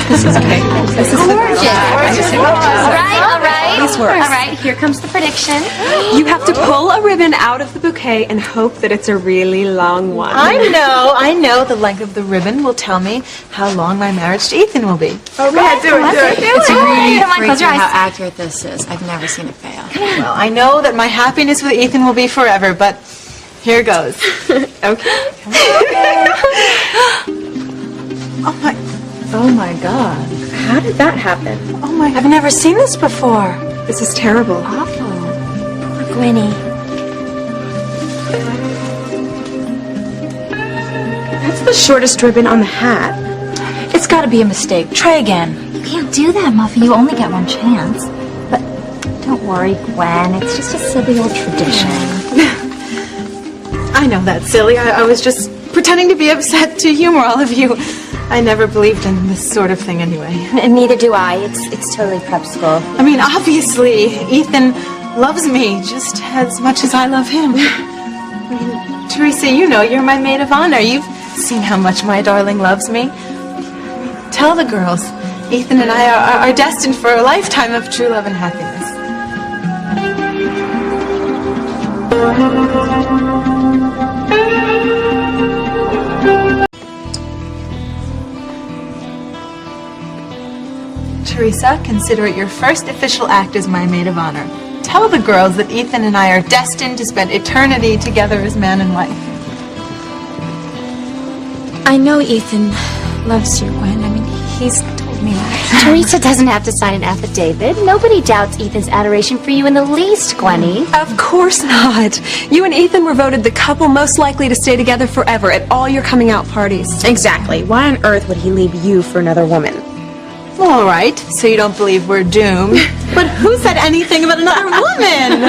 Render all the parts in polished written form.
This is okay. This is gorgeous. All right. These works. All right, here comes the prediction. You have to pull a ribbon out of the bouquet and hope that it's a really long one. I know. The length of the ribbon will tell me how long my marriage to Ethan will be. Oh, go ahead, do it. It's really Come on, close your freaky eyes. how accurate this is. I've never seen it fail. Well, I know that my happiness with Ethan will be forever, but here goes. Okay. Oh my God. How did that happen? Oh my, I've never seen this before. This is terrible. Awful. Gwenny. That's the shortest ribbon on the hat. It's got to be a mistake. Try again. You can't do that, Muffy. You only get one chance. But don't worry, Gwen. It's just a silly old tradition. I know that's silly. I was just pretending to be upset to humor all of you. I never believed in this sort of thing anyway. Neither do I. It's totally prep school. I mean, obviously, Ethan loves me just as much as I love him. I mean, Theresa, you know, you're my maid of honor. You've seen how much my darling loves me. Tell the girls, Ethan and I are destined for a lifetime of true love and happiness. Theresa, consider it your first official act as my maid of honor. Tell the girls that Ethan and I are destined to spend eternity together as man and wife. I know Ethan loves you, Gwen. I mean, he's told me that. Theresa doesn't have to sign an affidavit. Nobody doubts Ethan's adoration for you in the least, Gwenny. Of course not. You and Ethan were voted the couple most likely to stay together forever at all your coming out parties. Exactly. Why on earth would he leave you for another woman? Well, all right, so you don't believe we're doomed. But who said anything about another woman?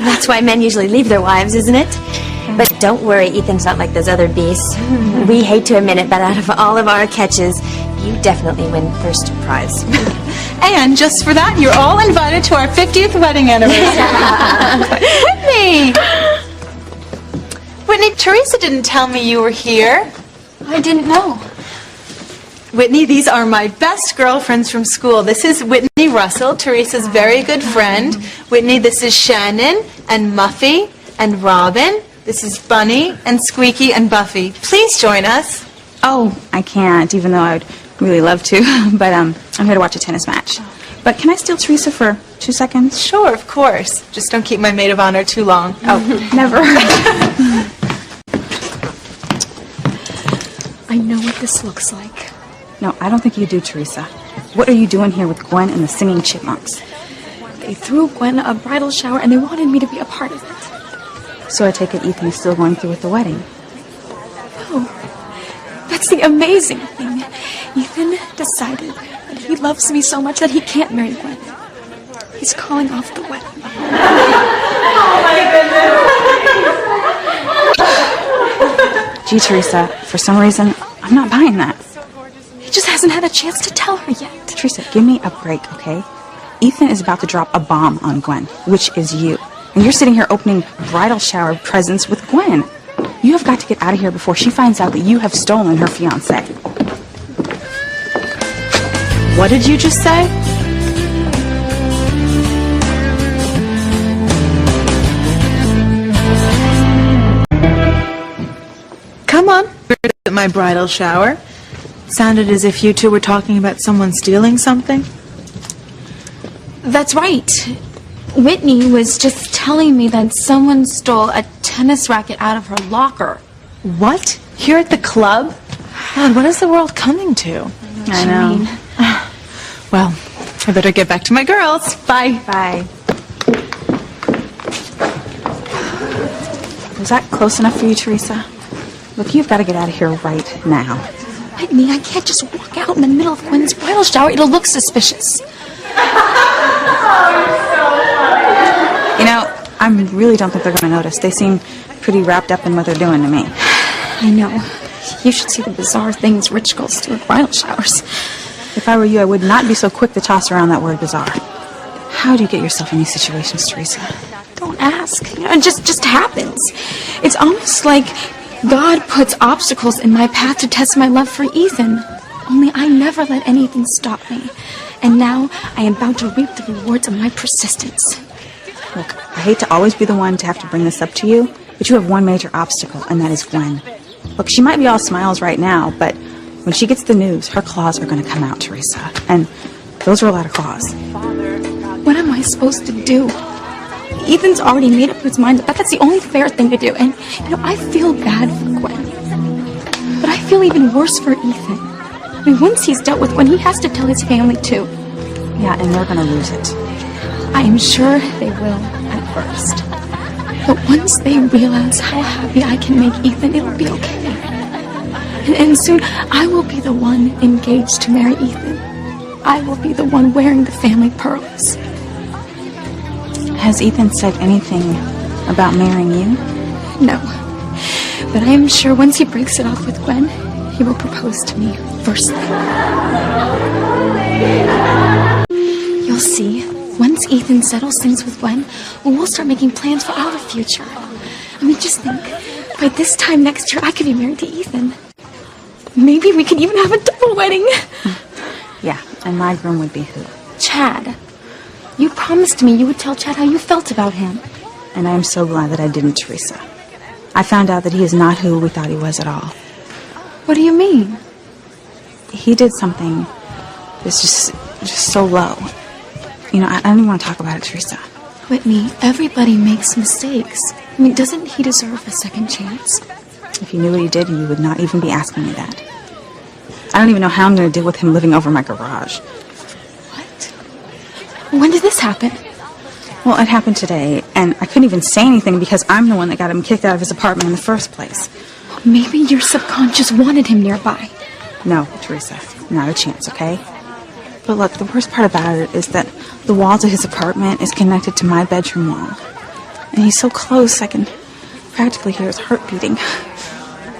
That's why men usually leave their wives, isn't it? But don't worry, Ethan's not like those other beasts. We hate to admit it, but out of all of our catches, you definitely win first prize. And just for that, you're all invited to our 50th wedding anniversary. Whitney, Theresa didn't tell me you were here. I didn't know. Whitney, these are my best girlfriends from school. This is Whitney Russell, Theresa's very good friend. Whitney, this is Shannon and Muffy and Robin. This is Bunny and Squeaky and Buffy. Please join us. Oh, I can't, even though I would really love to. But I'm here to watch a tennis match. But can I steal Theresa for 2 seconds? Sure, of course. Just don't keep my maid of honor too long. Oh, never. I know what this looks like. No, I don't think you do, Theresa. What are you doing here with Gwen and the singing chipmunks? They threw Gwen a bridal shower and they wanted me to be a part of it. So I take it Ethan is still going through with the wedding. Oh, that's the amazing thing. Ethan decided that he loves me so much that he can't marry Gwen. He's calling off the wedding. Gee, Theresa, for some reason, I'm not buying that. He just hasn't had a chance to tell her yet. Theresa, give me a break, okay? Ethan is about to drop a bomb on Gwen, which is you. And you're sitting here opening bridal shower presents with Gwen. You have got to get out of here before she finds out that you have stolen her fiancé. What did you just say? Come on. At my bridal shower. Sounded as if you two were talking about someone stealing something. That's right. Whitney was just telling me that someone stole a tennis racket out of her locker. What? Here at the club? God, what is the world coming to? I know. Well, I better get back to my girls. Bye. Bye. Was that close enough for you, Theresa? Look, you've got to get out of here right now. Whitney, I can't just walk out in the middle of Gwen's bridal shower. It'll look suspicious. You know, I really don't think they're going to notice. They seem pretty wrapped up in what they're doing to me. I know. You should see the bizarre things rich girls do at bridal showers. If I were you, I would not be so quick to toss around that word bizarre. How do you get yourself in these situations, Theresa? Don't ask. You know, it just happens. It's almost like God puts obstacles in my path to test my love for Ethan. Only I never let anything stop me. And now I am about to reap the rewards of my persistence. Look, I hate to always be the one to have to bring this up to you, but you have one major obstacle, and that is Gwen. Look, she might be all smiles right now, but when she gets the news, her claws are going to come out, Theresa. And those are a lot of claws. What am I supposed to do? Ethan's already made up his mind that that's the only fair thing to do. And, I feel bad for Gwen. But I feel even worse for Ethan. I mean, once he's dealt with Gwen, he has to tell his family, too. Yeah, and they're going to lose it. I am sure they will at first. But once they realize how happy I can make Ethan, it'll be okay. And soon, I will be the one engaged to marry Ethan. I will be the one wearing the family pearls. Has Ethan said anything about marrying you? No. But I am sure once he breaks it off with Gwen, he will propose to me first thing. You'll see. Once Ethan settles things with Gwen, we'll start making plans for our future. I mean, just think. By this time next year, I could be married to Ethan. Maybe we could even have a double wedding. Yeah, and my groom would be who? Chad. You promised me you would tell Chad how you felt about him. And I am so glad that I didn't, Theresa. I found out that he is not who we thought he was at all. What do you mean? He did something that's just so low. I don't even want to talk about it, Theresa. Whitney, everybody makes mistakes. I mean, doesn't he deserve a second chance? If you knew what he did, you would not even be asking me that. I don't even know how I'm going to deal with him living over my garage. What? When did this happen? Well, it happened today, and I couldn't even say anything because I'm the one that got him kicked out of his apartment in the first place. Maybe your subconscious wanted him nearby. No, Theresa, not a chance, okay? But look, the worst part about it is that the walls of his apartment is connected to my bedroom wall. And he's so close, I can practically hear his heart beating.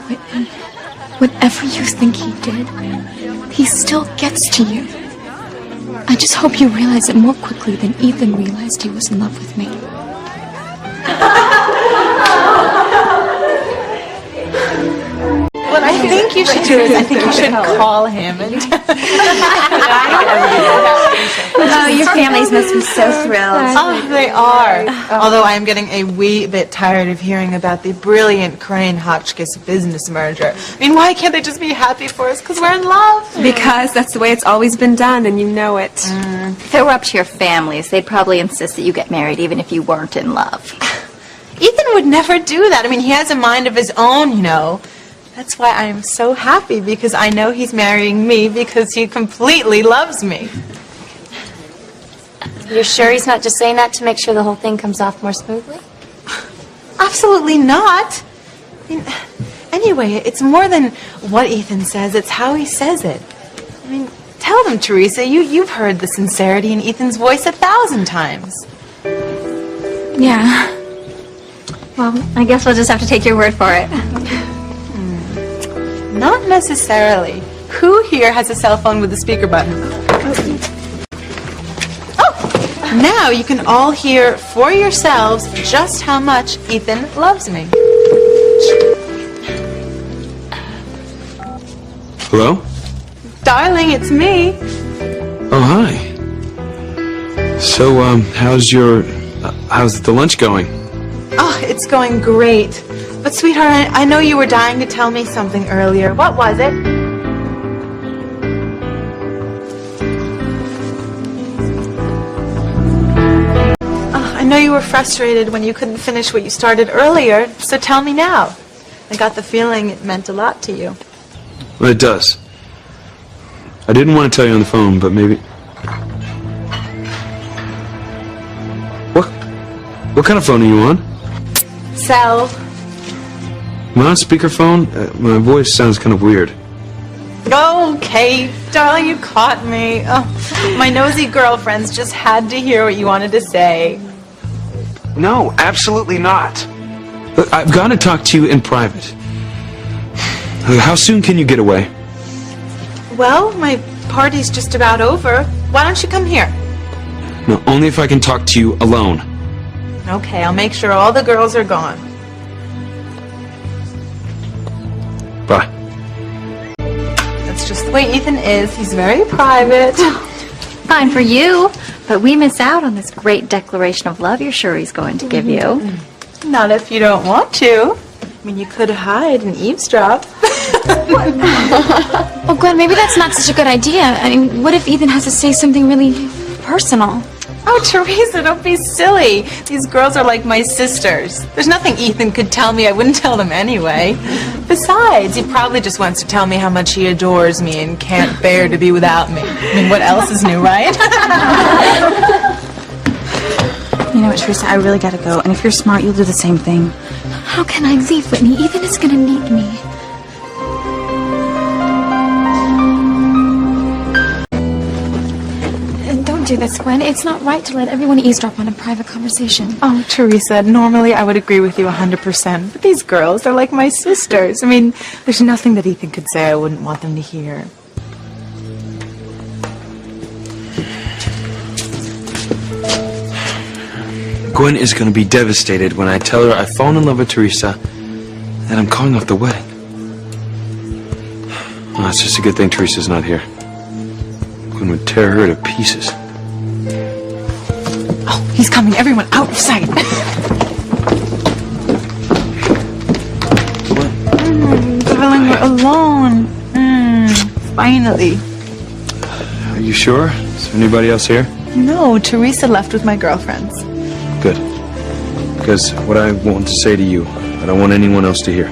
Whitney, whatever you think he did, he still gets to you. I just hope you realize it more quickly than Ethan realized he was in love with me. What I think you should do is I think you should call him and Oh, your families must be so thrilled. Oh, they are. Although I am getting a wee bit tired of hearing about the brilliant Crane-Hotchkiss business merger. I mean, why can't they just be happy for us? Because we're in love. Because that's the way it's always been done, and you know it. If it were up to your families, they'd probably insist that you get married even if you weren't in love. Ethan would never do that. I mean, he has a mind of his own, That's why I am so happy, because I know he's marrying me because he completely loves me. You're sure he's not just saying that to make sure the whole thing comes off more smoothly? Absolutely not. I mean, anyway, it's more than what Ethan says, it's how he says it. I mean, tell them, Theresa, you've heard the sincerity in Ethan's voice 1,000 times. Yeah. Well, I guess we'll just have to take your word for it. Not necessarily. Who here has a cell phone with a speaker button? Oh! Now you can all hear for yourselves just how much Ethan loves me. Hello? Darling, it's me. Oh, hi. So, how's the lunch going? Oh, it's going great. But, sweetheart, I know you were dying to tell me something earlier. What was it? Oh, I know you were frustrated when you couldn't finish what you started earlier, so tell me now. I got the feeling it meant a lot to you. Well, it does. I didn't want to tell you on the phone, but maybe... What kind of phone are you on? Cell. Am I on speakerphone? My voice sounds kind of weird. Okay, darling, you caught me. Oh, my nosy girlfriends just had to hear what you wanted to say. No, absolutely not. Look, I've got to talk to you in private. How soon can you get away? Well, my party's just about over. Why don't you come here? No, only if I can talk to you alone. Okay, I'll make sure all the girls are gone. Bye. That's just way Ethan is. He's very private. Fine for you, but we miss out on this great declaration of love you're sure he's going to give you. Not if you don't want to. I mean, you could hide and eavesdrop. Oh, Gwen, maybe that's not such a good idea. I mean, what if Ethan has to say something really personal? Oh, Theresa, don't be silly. These girls are like my sisters. There's nothing Ethan could tell me I wouldn't tell them anyway. Besides, he probably just wants to tell me how much he adores me and can't bear to be without me. I mean, what else is new, right? You know what, Theresa, I really gotta go. And if you're smart, you'll do the same thing. How can I leave, Whitney? Ethan is gonna need me. Don't do this, Gwen. It's not right to let everyone eavesdrop on a private conversation. Oh, Theresa, normally I would agree with you 100%. But these girls, they're like my sisters. I mean, there's nothing that Ethan could say I wouldn't want them to hear. Gwen is going to be devastated when I tell her I've fallen in love with Theresa and that I'm calling off the wedding. Oh, it's just a good thing Teresa's not here. Gwen would tear her to pieces. Oh, he's coming. Everyone out of sight. Darling, we're alone. Finally. Are you sure? Is there anybody else here? No, Theresa left with my girlfriends. Good. Because what I want to say to you, I don't want anyone else to hear.